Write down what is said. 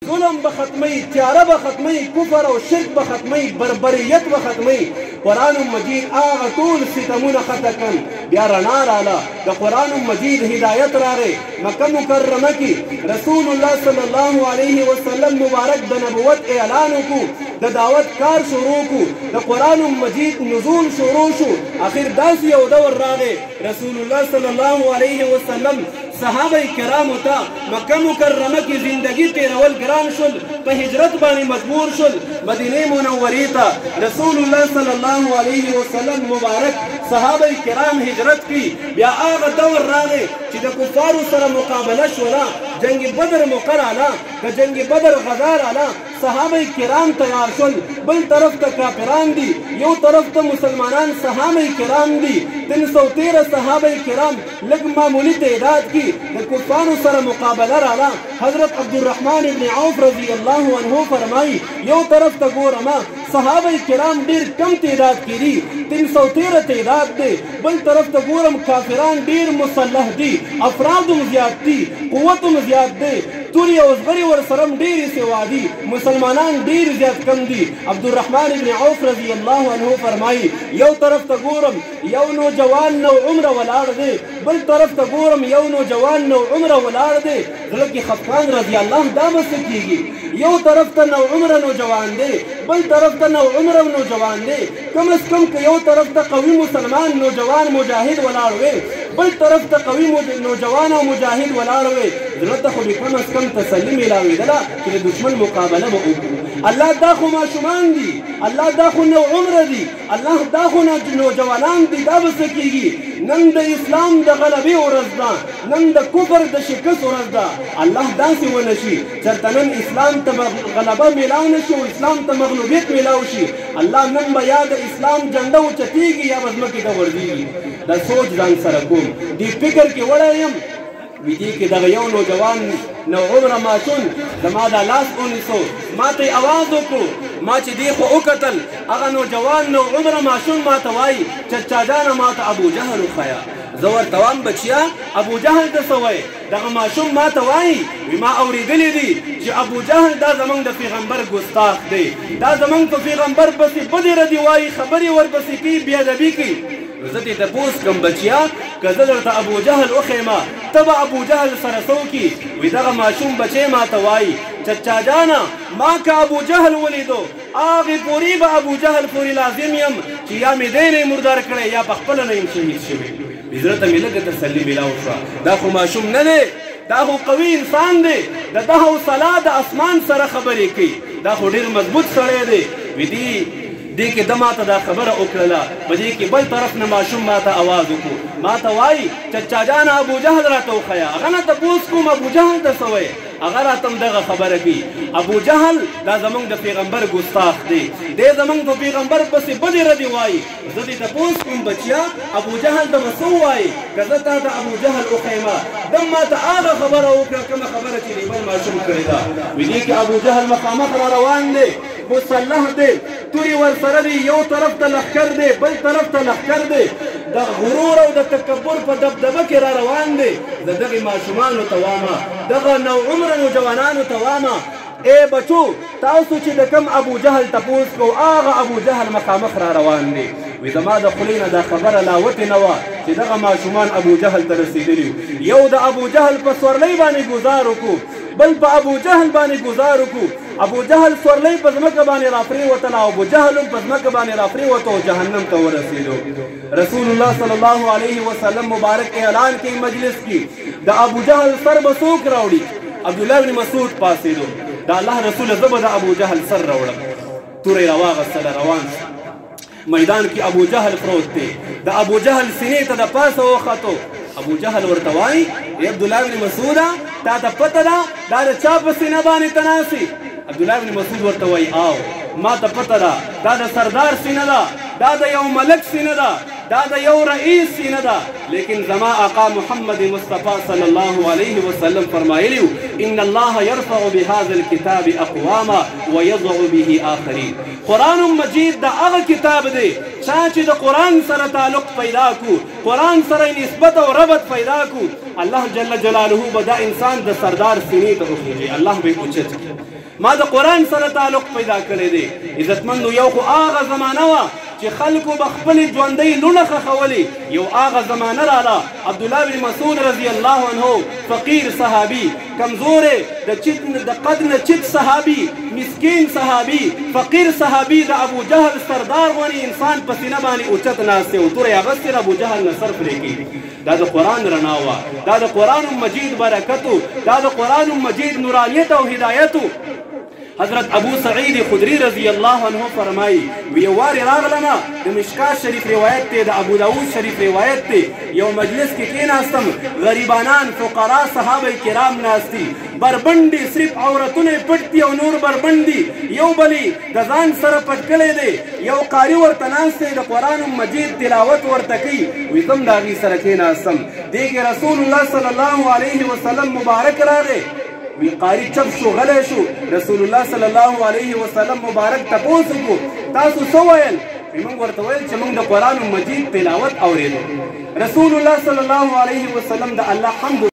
ظلم بختمی، تیاره بختمی، کفر او شرک بختمی، بربریت بختمی. قرآن مجید آغا طول ستمون خطکن بیا رنا رالا دا قرآن مجید ہدایت رارے مکہ مکرمہ کی رسول اللہ صلی اللہ علیہ وسلم مبارک دا نبوت اعلانو کو دا دعوت کار شروع کو دا قرآن مجید نزول شروع شو. آخر داسی او دور راگے رسول اللہ صلی اللہ علیہ وسلم صحابہ کرام تا مکہ مکرمہ کی زندگی تیرول گران شل پہ ہجرت بانی مجبور شل مدینہ منوری تا رسول اللہ صلی اللہ علیہ وسلم مبارک صحابہ کرام ہجرت کی بیا آغا دور راگے چی دا کفارو سر مقابلہ شولا جنگ بدر مقرالا کہ جنگ بدر غزارالا صحابہ کرام تیار شل بل طرف تا کافران دی یو طرف تا مسلمانان صحابہ کرام دی 313 صحابہ کرام لگ معمولی تعداد کی کفارو سر مقابلہ رالا حضرت عبدالرحمن ابن عوف رضی اللہ عنہ فرمائی یو طرف تا گورما صحابہ کرام دیر کم تعداد کی دی 313 تعداد دے بل طرف تا گورم کافران دیر مسلح دی افرادم زیاد دی قوتم زیاد دے توری اوزغری ورسرم دیر سوا دی مسلمانان دیر زیاد کم دی. عبدالرحمن ابن عوف رضی اللہ عنہ فرمائی یو طرف تا گورم یو نوجوان نو عمر ولار دے بل طرف تا گورم یو نوجوان نو عمر ولار دے ذلکی خفقان رضی اللہ دامت سکی گی یو طرف تا نو عمر نوجوان دے بل طرف تا نو عمر نوجوان دے کم از کم کہ یو طرف تا قوی مسلمان نوجوان مجاہد ولار ہوئے بل طرف تا قوی نوجوان و مجاہد ولار ہوئے ذلتا خود کم از کم تسلیم الاوی دلا کہ دشمن مقابلہ با اوکو اللہ دا خو معشومان دی اللہ دا خو نو عمر دی اللہ دا خو نوجوانان دی دا بسکی گی نن دا اسلام دا غلبی ورز دا نن دا کفر دا شکس ورز دا اللہ دا سی ونشی چرتنن اسلام تا غلبہ ملاو نشی و اسلام تا مغلوبیت ملاو شی اللہ نن با یا دا اسلام جنڈا و چتیگی یا بزمکی دا وردیگی دا سوچ دان سرکوم دی فکر کی وڑایم ویدی که دغه یو نوجوان نو عمر ماشون زما دا لاس اونیسو ما ته آواز وکړو ما چې دی خو وکتل هغه نوجوان نو عمر ماشون ما ته وایي چچا جانه ما ته ابو جهل وښیه زه ورته وایم بچیا ابو جهل څه وایي دغه ماشوم ما ته وایي وی ما اورېدلی دي چې ابو جهل دا زمونږ د پیغمبر ګستاخ دی دا زمونږ په پیغمبر پسې بدې ردې وایي خبرې ورپسې کوي بېادبي کوي زه دې تپوس کړم بچیا که زه درته ابو جهل وښیمه ته به ابو جهل سره څه وکړي وی دغه ماشوم بچی ما ته وایي چچا جانه ما که ابو جهل ولیدو هغې پورې به ابو جهل پورې لازم یم چې یا مې دی نه مردار کړی یا پخپله نه یم شهید شوی زړه ته مې لږه تسلي میلاو شوه دا خو ماشوم نه دی دا خو قوي انسان دی د ده حوصله د اسمان سره خبرې کوي دا خو ډېر مضبوط سړی دی وی دی که ده ما ته دا خبره وکړله په دې کې بل طرف نه ماشوم ما ته آواز وکړو ما ته وایي چچا جانه ابو جهل راته وښیه هغه نه تپوس کوم ابو جهل ته څه وایي هغه راته هم دغه خبره کوي ابو جهل دا زمونږ د پیغمبر ګستاخ دی دی زمونږ په پیغمبر پسې بدې ردې وایي زه دې تپوس کوم بچیا ابو جهل ته به څه ووایي که زه تا ته ابو جهل وښیمه ده ما ته هغه خبره وکړه کومه خبره چې د بل ماشوم کړې ده وی دې کې ابو جهل مخامخ را روان دی مسلح دی توری ورسره دی یو طرف ته لښکر دی بل طرف ته لښکر دی د غرور او د تکبر په دبدبه کې را روان دی د دغې ماشومانو ته وامه دغه نو عمر نوجوانانو ته وامه ای بچو تاسو چې د کم ابو جهل تپوس کو هغه ابو جهل مخامخ را روان دی وی زما د خولې نه دا خبره لا وتې نه وه چې دغه ماشومان ابو جهل ته رسېدلي یو د ابو جهل په سورلۍ باندې ګزار وکړو بل په ابو جهل باندې ګزار وکړو ابو جهل سورلۍ په ځمکه باندې راپرېوتله او ابو جهل هم په ځمکه باندې راپرېوته او جهنم ته ورسېدو رسول الله صلی الله علیه وسلم مبارک اعلان کوي مجلس کې د ابو جهل سر به څوک راوړي عبدالله بن مسعود پاڅېدو د الله رسول زه به د ابو جهل سر راوړم توره یې راواغېستله روان میدان کې ابو جهل پروت دی د ابو جهل سینې ته د پاسه وختو ابو جهل ورته وایي ای عبدالله بن مسعوده تا ته پته ده دا د چا په سینه باندې ته ناستې عبدالله بن مسعود ورته وایي آو ما ته پته ده دا د سردار سینه ده دا د یو ملک سینه ده دا د یو رئیس سینه ده لیکن زما آقا محمد مصطفی صلی الله علیه وسلم فرمایلی ان الله يرفع بهذا الكتاب اقواما ويضع به آخرین قرآن مجید دا هغه کتاب دی چا چې د قرآن سره تعلق پیدا کو قرآن سره نسبت او ربط پیدا کو الله جل جلاله به دا انسان د سردار سینې ته وخیږي الله به اوچت ما د قرآن سره تعلق پیدا کړی دی عزتمندو یو خو هغه زمانه وه چې خلکو به خپلې ژوندۍ لوڼه ښخولې یو هغه زمانه راله عبدالله بن مسعود رضی الله عنه فقیر صحابي کمزوری د قد نه چت صحابي مسکین صحابي فقیر صحابي د ابو جهل سردار غونې انسان په سینه باندې اوچت ناست دی او توره یې اغوستې د ابو جهل نه سر پرې کړي دا د قرآن رڼا وه دا د قرآن مجید برکتو دا د قرآن مجید نورانیت او هدایتو حضرت ابو سعید خدری رضی الله عنه فرمایي یو وارې راغلمه د مشکات شریف روایت دی د ابو داود شریف روایت دی یو مجلس کې کېناستم غریبانان فقرا صحابه کرام ناستي بربندي صرف عورتونه پټ دي او نور بربندي یو بلی د ځان سره پټ کړی دی یو قاري ورته ناست دی د قرآن مجید تلاوت ورته کوي وي زه هم د هغې سره کېناستم دې کې رسول الله صلی الله علیه وسلم مبارک راغی وی قاری چپ شو غلی شو رسول الله صلی الله علیه وسلم مبارک تپوس وکړو تاسو څه ویل موږ ورته ویل چې موږ د قرآن مجید تلاوت اورېدو رسول الله صلی الله علیه وسلم د الله حمد